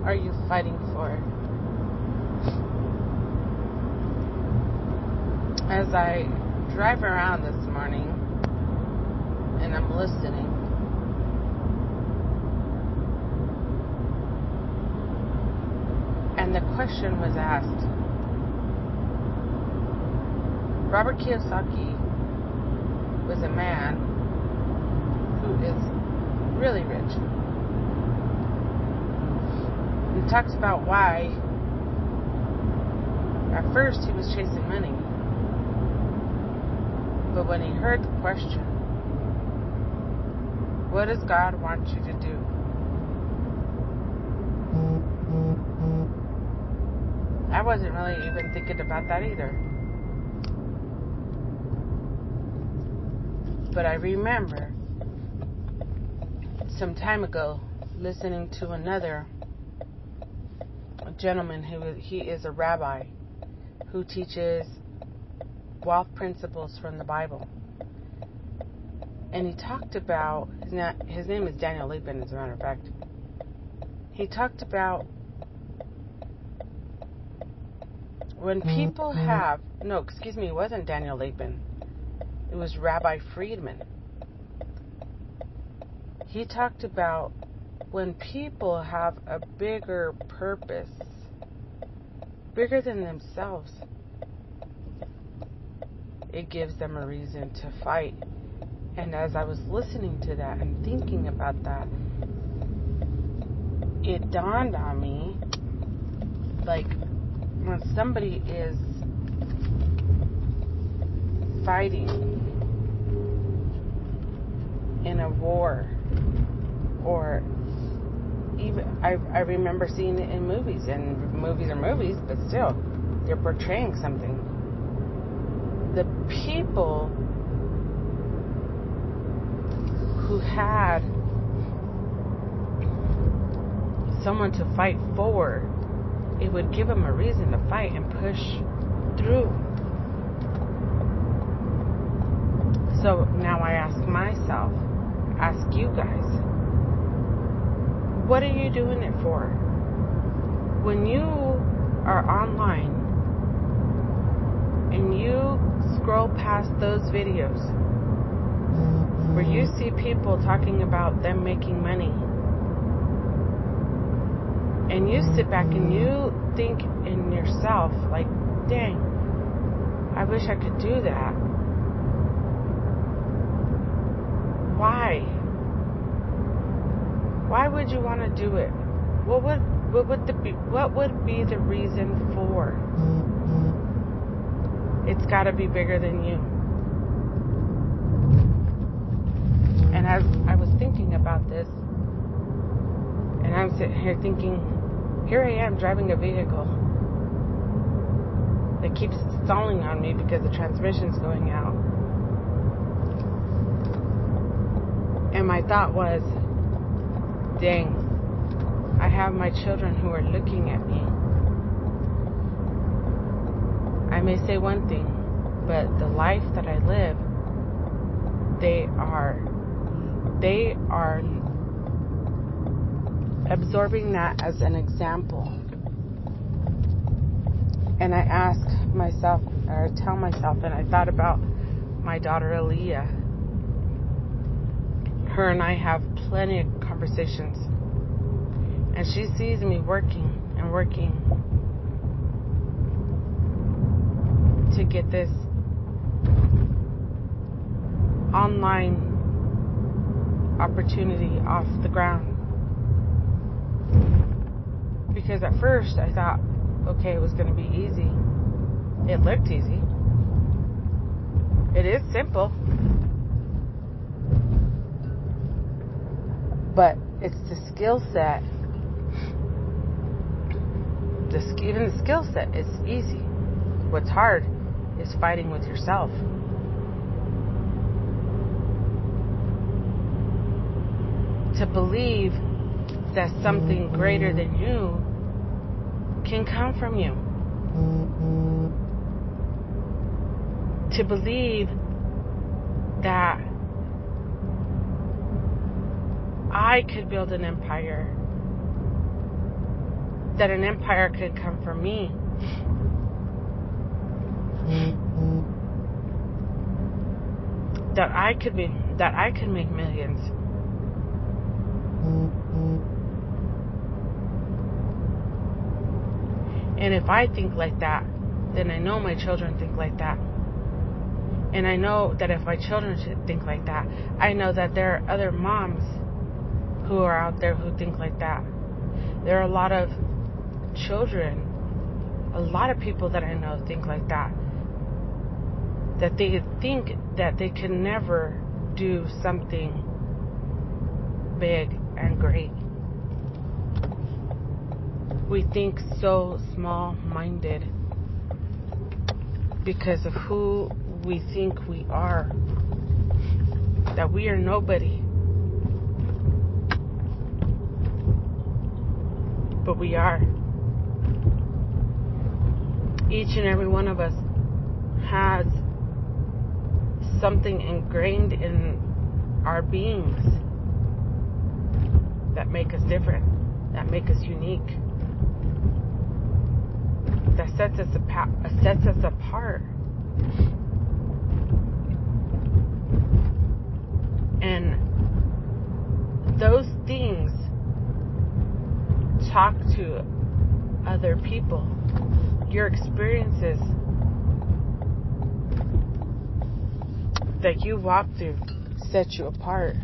are you fighting for? As I drive around this morning and I'm listening, and the question was asked, Robert Kiyosaki was a man who is really rich. He talks about why at first he was chasing money, but when he heard the question, what does God want you to do? I wasn't really even thinking about that either. But I remember some time ago listening to another gentleman he is a rabbi who teaches wealth principles from the Bible. And he talked about, his name is Daniel Lapin, as a matter of fact. He talked about when people have, it wasn't Daniel Lapin. It was Rabbi Friedman. He talked about when people have a bigger purpose, bigger than themselves, it gives them a reason to fight. And as I was listening to that and thinking about that, it dawned on me, like, when somebody is fighting in a war, or even, I remember seeing it in movies, and movies are movies, but still, they're portraying something. The people who had someone to fight for, it would give them a reason to fight and push through. So now I ask myself, ask you guys, what are you doing it for? When you are online and you scroll past those videos where you see people talking about them making money, and you sit back and you think in yourself, like, dang, I wish I could do that. Why? Why would you want to do it? What would be the reason for? It's got to be bigger than you. And as I was thinking about this, and I'm sitting here thinking, here I am driving a vehicle that keeps stalling on me because the transmission's going out. And my thought was, dang, I have my children who are looking at me. I may say one thing, but the life that I live, they are absorbing that as an example. And I ask myself, or tell myself, and I thought about my daughter Aaliyah. Her and I have plenty of conversations, and she sees me working to get this online opportunity off the ground. Because at first I thought, okay, it was going to be easy. It looked easy. It is simple. But it's the skill set. Even the skill set is easy. What's hard is fighting with yourself. To believe that something greater than you can come from you. To believe that I could build an empire that an empire could come from me. That I could make millions. And if I think like that, then I know my children think like that. And I know that if my children should think like that, I know that there are other moms who are out there who think like that. There are a lot of children, a lot of people that I know think like that. That they think that they can never do something big and great. We think so small-minded because of who we think we are. That we are nobody. But we are. Each and every one of us has something ingrained in our beings that make us different, that make us unique, that sets us apart. And those things talk to other people. Your experiences that you walk through set you apart.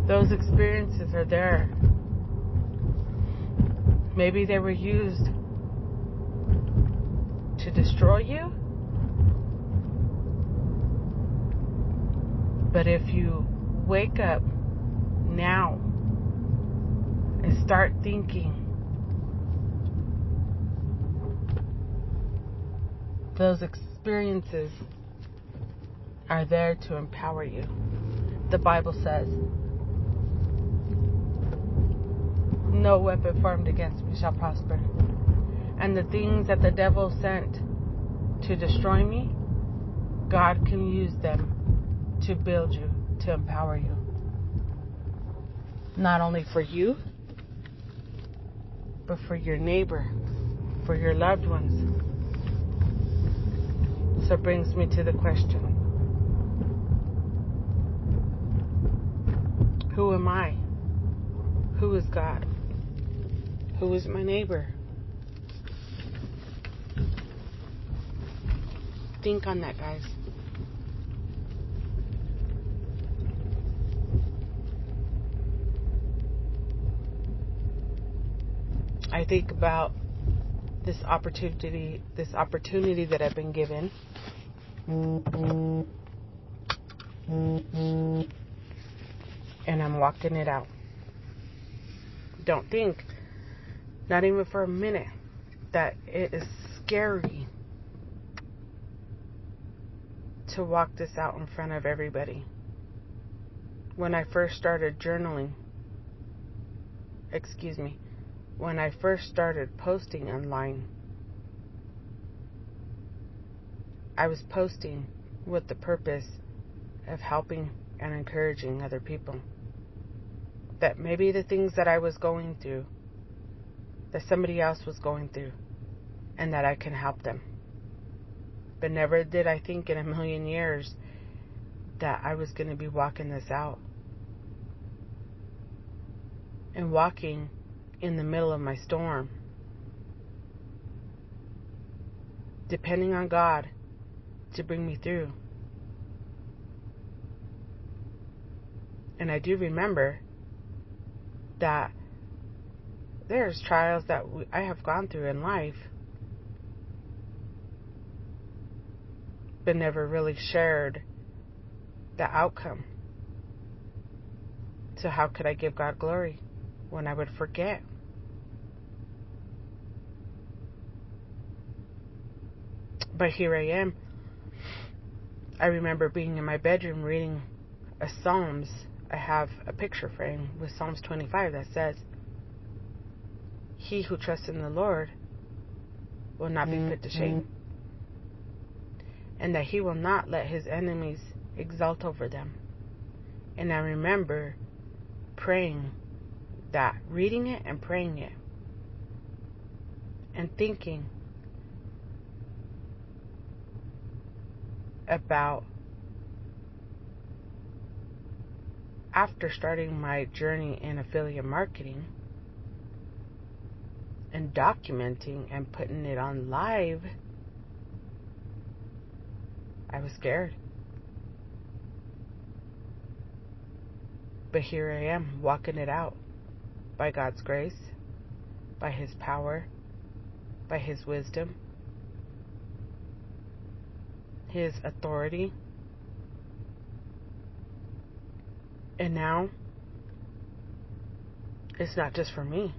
Those experiences are there. Maybe they were used to destroy you. But if you wake up now and start thinking, those experiences are there to empower you. The Bible says, no weapon formed against me shall prosper. And the things that the devil sent to destroy me, God can use them to build you, to empower you. Not only for you, but for your neighbor, for your loved ones. So it brings me to the question, who am I? Who is God? Who is my neighbor? Think on that, guys. I think about this opportunity that I've been given. And I'm walking it out. Don't think, not even for a minute, that it is scary to walk this out in front of everybody. When I first started journaling, when I first started posting online, I was posting with the purpose of helping and encouraging other people. That maybe the things that I was going through, that somebody else was going through, and that I can help them. But never did I think in a million years that I was going to be walking this out. And walking in the middle of my storm. Depending on God to bring me through. And I do remember that there's trials that I have gone through in life, but never really shared the outcome. So how could I give God glory when I would forget? But here I am. I remember being in my bedroom reading a Psalms. I have a picture frame with Psalms 25 that says, he who trusts in the Lord will not be put to shame. And that he will not let his enemies exult over them. And I remember praying that, reading it and praying it, and thinking about, after starting my journey in affiliate marketing and documenting and putting it on live, I was scared. But here I am, walking it out by God's grace, by His power, by His wisdom, His authority. And now, it's not just for me.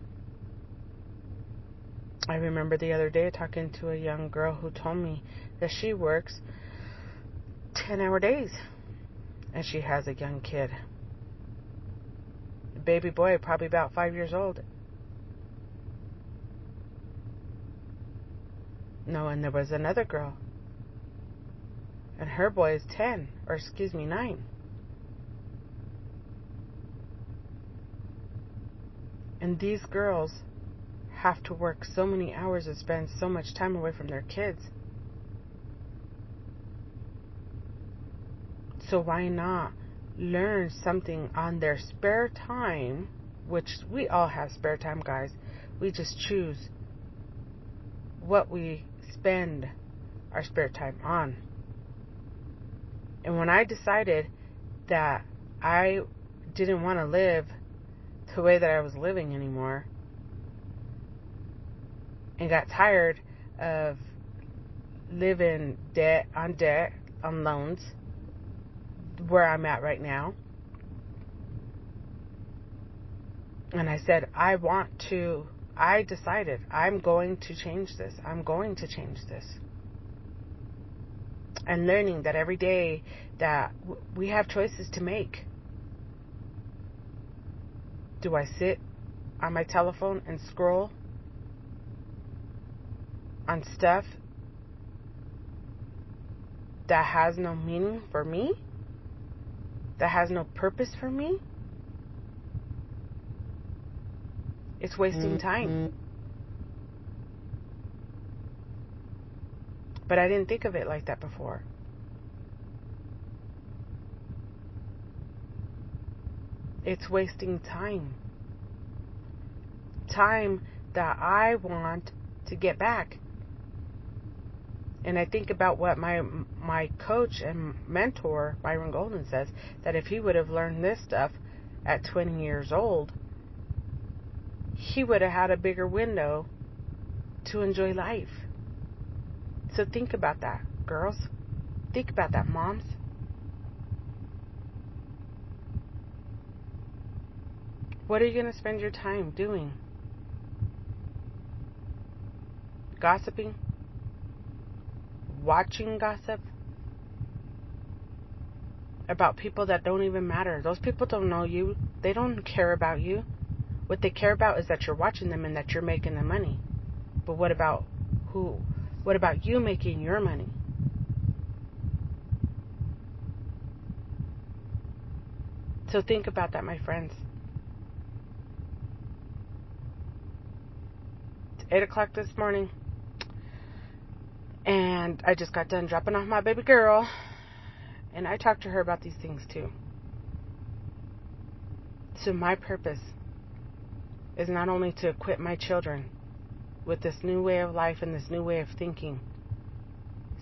I remember the other day talking to a young girl who told me that she works 10-hour days. And she has a young kid. A baby boy, probably about 5 years old. No, and there was another girl. And her boy is 9. And these girls have to work so many hours and spend so much time away from their kids. So why not learn something on their spare time, which we all have spare time, guys. We just choose what we spend our spare time on. And when I decided that I didn't want to live the way that I was living anymore, and got tired of living on loans, where I'm at right now, and I said, I decided I'm going to change this. I'm going to change this. And learning that every day that we have choices to make. Do I sit on my telephone and scroll on stuff that has no meaning for me? That has no purpose for me? It's wasting time. But I didn't think of it like that before. It's wasting time. Time that I want to get back. And I think about what my coach and mentor, Byron Golden, says, that if he would have learned this stuff at 20 years old, he would have had a bigger window to enjoy life. So think about that, girls. Think about that, moms. What are you going to spend your time doing? Gossiping? Watching gossip? About people that don't even matter. Those people don't know you. They don't care about you. What they care about is that you're watching them and that you're making the money. But what about you making your money? So think about that, my friends. It's 8 o'clock this morning. And I just got done dropping off my baby girl. And I talked to her about these things too. So my purpose is not only to equip my children with this new way of life and this new way of thinking,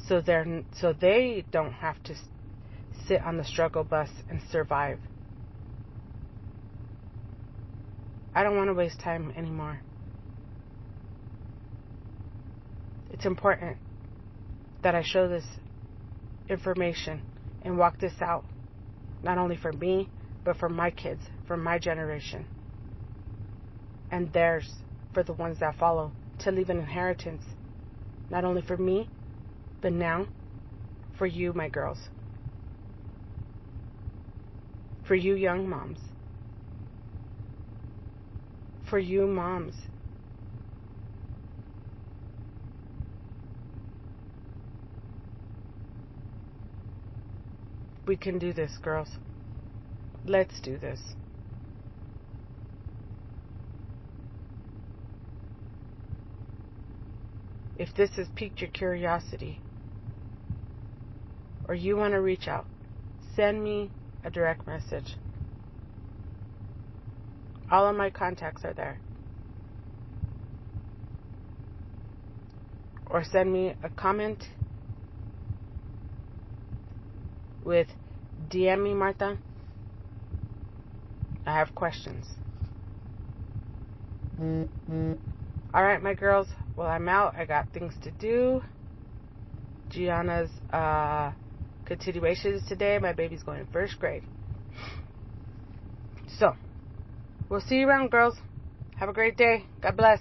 so they don't have to sit on the struggle bus and survive. I don't want to waste time anymore. It's important that I show this information and walk this out, not only for me, but for my kids, for my generation, and theirs, for the ones that follow, to leave an inheritance, not only for me, but now for you, my girls, for you young moms, for you moms. We can do this, girls. Let's do this. if this has piqued your curiosity or you want to reach out, send me a direct message. All of my contacts are there. Or send me a comment with DM me, Martha. I have questions. Alright, my girls. Well, I'm out. I got things to do. Gianna's continuation is today. My baby's going first grade. So, we'll see you around, girls. Have a great day. God bless.